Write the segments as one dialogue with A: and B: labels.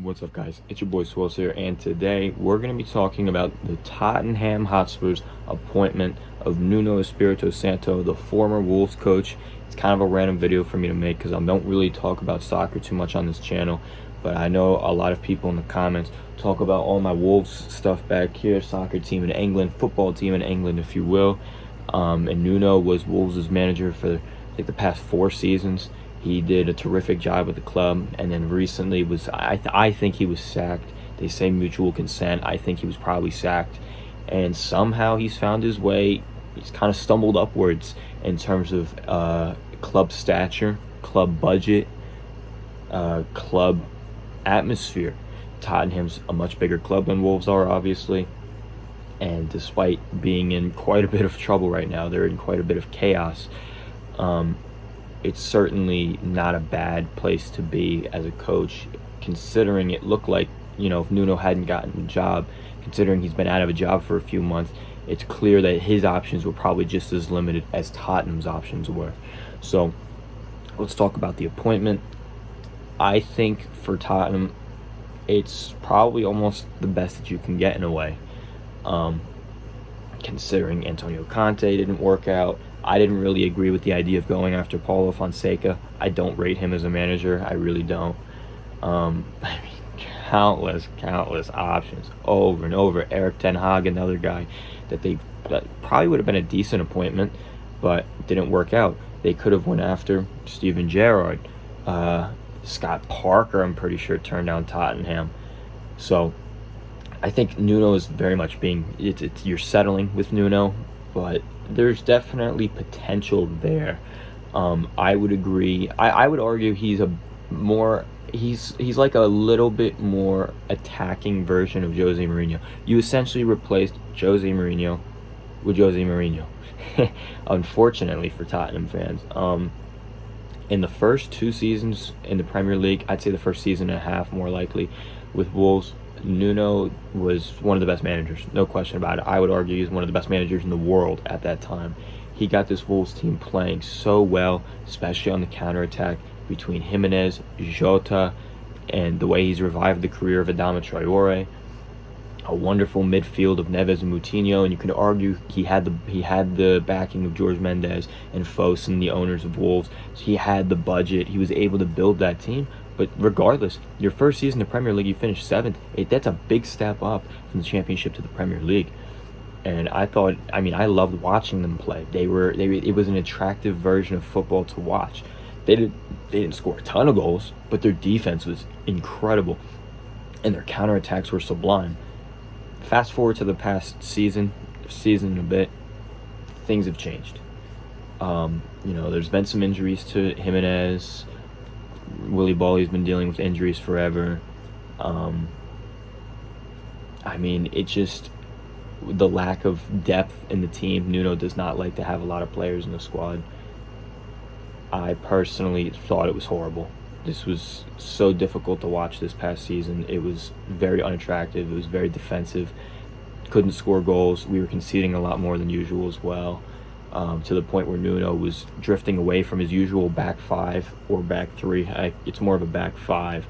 A: What's up, guys? It's your boy Swells here, and today we're going to be talking about the Tottenham Hotspur's appointment of Nuno Espirito Santo, the former Wolves coach. It's kind of a random video for me to make because I don't really talk about soccer too much on this channel, but I know a lot of people in the comments talk about all my Wolves stuff back here, soccer team in England, football team in England, if you will. And Nuno was Wolves' manager for the past 4 seasons. He did a terrific job with the club, and then recently I think he was sacked. They say mutual consent. I think he was probably sacked, and somehow he's found his way. He's kind of stumbled upwards in terms of club stature, club budget, club atmosphere. Tottenham's a much bigger club than Wolves are, obviously, and despite being in quite a bit of trouble right now, they're in quite a bit of chaos. It's certainly not a bad place to be as a coach, considering it looked like, if Nuno hadn't gotten the job, considering he's been out of a job for a few months, it's clear that his options were probably just as limited as Tottenham's options were. So let's talk about the appointment. I think for Tottenham, it's probably almost the best that you can get in a way. Considering Antonio Conte didn't work out, I didn't really agree with the idea of going after Paulo Fonseca. I don't rate him as a manager. I really don't. Countless options over and over. Eric Ten Hag, another guy that probably would have been a decent appointment, but didn't work out. They could have went after Steven Gerrard. Scott Parker, I'm pretty sure, turned down Tottenham. So I think Nuno is very much you're settling with Nuno, but there's definitely potential there. I would agree. I would argue he's like a little bit more attacking version of Jose Mourinho. You essentially replaced Jose Mourinho with Jose Mourinho. Unfortunately for Tottenham fans. In the first 2 seasons in the Premier League, I'd say the first season and a half more likely, with Wolves, Nuno was one of the best managers, no question about it. I would argue he's one of the best managers in the world at that time. He got this Wolves team playing so well, especially on the counterattack between Jimenez, Jota, and the way he's revived the career of Adama Traore. A wonderful midfield of Neves and Moutinho, and you could argue he had the backing of George Mendes and Fosu and the owners of Wolves. So he had the budget. He was able to build that team. But regardless, your first season in the Premier League, you finished 7th. That's a big step up from the Championship to the Premier League. And I loved watching them play. It was an attractive version of football to watch. They didn't score a ton of goals, but their defense was incredible, and their counterattacks were sublime. Fast forward to the past season and a bit, things have changed. There's been some injuries to Jimenez. Willy Bolly's been dealing with injuries forever. It's just the lack of depth in the team. Nuno does not like to have a lot of players in the squad. I personally thought it was horrible. This was so difficult to watch this past season. It was very unattractive. It was very defensive. Couldn't score goals. We were conceding a lot more than usual as well. To the point where Nuno was drifting away from his usual back 5 or back 3. It's more of a back 5.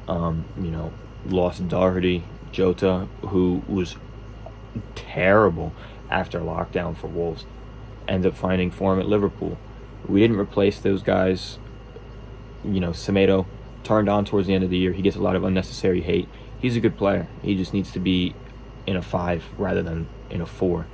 A: Lost Doherty, Jota, who was terrible after lockdown for Wolves, ended up finding form at Liverpool. We didn't replace those guys. Semedo turned on towards the end of the year. He gets a lot of unnecessary hate. He's a good player. He just needs to be in a 5 rather than in a 4.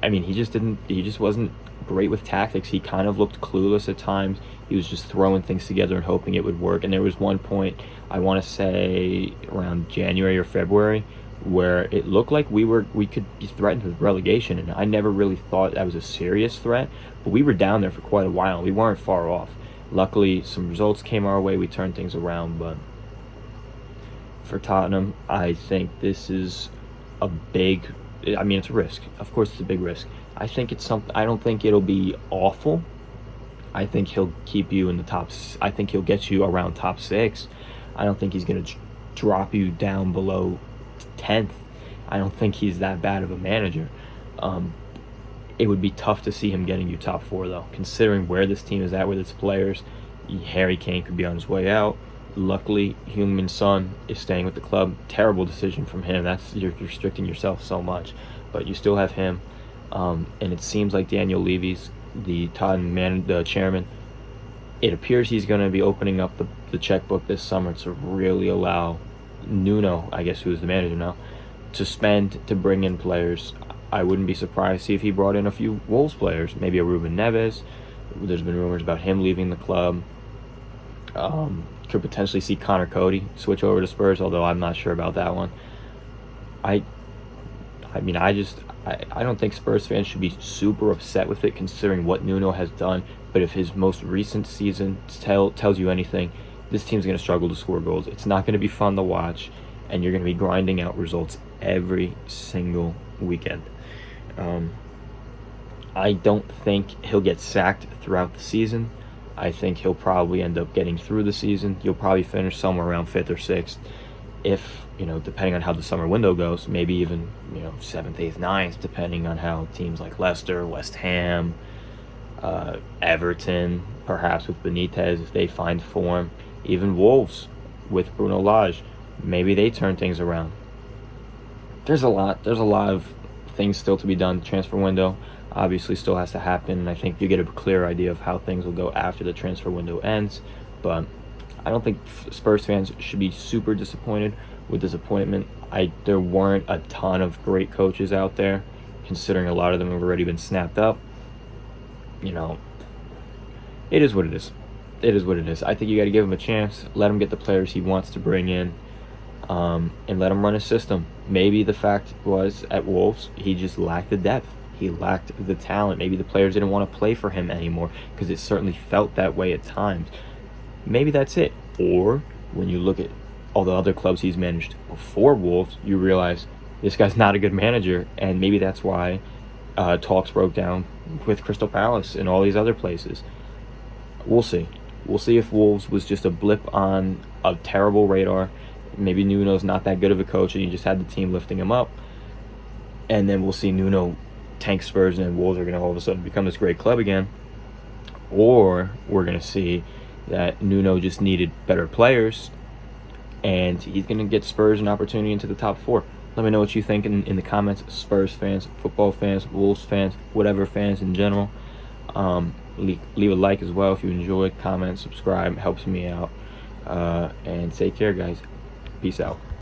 A: He just wasn't great with tactics. He kind of looked clueless at times. He was just throwing things together and hoping it would work. And there was one point, I want to say around January or February, where it looked like we could be threatened with relegation. And I never really thought that was a serious threat, but we were down there for quite a while. We weren't far off. Luckily, some results came our way. We turned things around. But for Tottenham, I think this is it's a risk. Of course, it's a big risk. I think it's something. I don't think it'll be awful. I think he'll keep you in the top. I think he'll get you around top 6. I don't think he's going to drop you down below 10th. I don't think he's that bad of a manager. It would be tough to see him getting you top 4, though, considering where this team is at with its players. Harry Kane could be on his way out. Luckily, Heung-min Son is staying with the club. Terrible decision from him. You're restricting yourself so much, but you still have him. And it seems like Daniel Levy's the the chairman. It appears he's going to be opening up the checkbook this summer to really allow Nuno, I guess, who's the manager now, to spend to bring in players. I wouldn't be surprised to see if he brought in a few Wolves players, maybe a Ruben Neves. There's been rumors about him leaving the club. Could potentially see Connor Cody switch over to Spurs, although I'm not sure about that one. I mean, I don't think Spurs fans should be super upset with it, considering what Nuno has done. But if his most recent season tells you anything, this team's going to struggle to score goals. It's not going to be fun to watch, and you're going to be grinding out results every single weekend. I don't think he'll get sacked throughout the season. I think he'll probably end up getting through the season. He'll probably finish somewhere around 5th or 6th. If, depending on how the summer window goes, maybe even, 7th, 8th, 9th, depending on how teams like Leicester, West Ham, Everton, perhaps with Benitez, if they find form, even Wolves with Bruno Lage, maybe they turn things around. There's a lot of things still to be done. The transfer window obviously still has to happen, and I think you get a clear idea of how things will go after the transfer window ends. But I don't think Spurs fans should be super disappointed with this appointment. There weren't a ton of great coaches out there, considering a lot of them have already been snapped up. It is what it is. It is what it is. I think you got to give him a chance, let him get the players he wants to bring in, and let him run his system. Maybe the fact was at Wolves, he just lacked the depth. He lacked the talent. Maybe the players didn't want to play for him anymore, because it certainly felt that way at times. Maybe that's it. Or when you look at all the other clubs he's managed before Wolves, you realize this guy's not a good manager, and maybe that's why talks broke down with Crystal Palace and all these other places. We'll see. We'll see if Wolves was just a blip on a terrible radar. Maybe Nuno's not that good of a coach, and you just had the team lifting him up. And then we'll see Nuno tank Spurs, and then Wolves are going to all of a sudden become this great club again. Or we're going to see that Nuno just needed better players, and he's going to get Spurs an opportunity into the top 4. Let me know what you think in the comments, Spurs fans, football fans, Wolves fans, whatever fans in general. Leave a like as well if you enjoyed. Comment, subscribe, helps me out. And take care, guys. Peace out.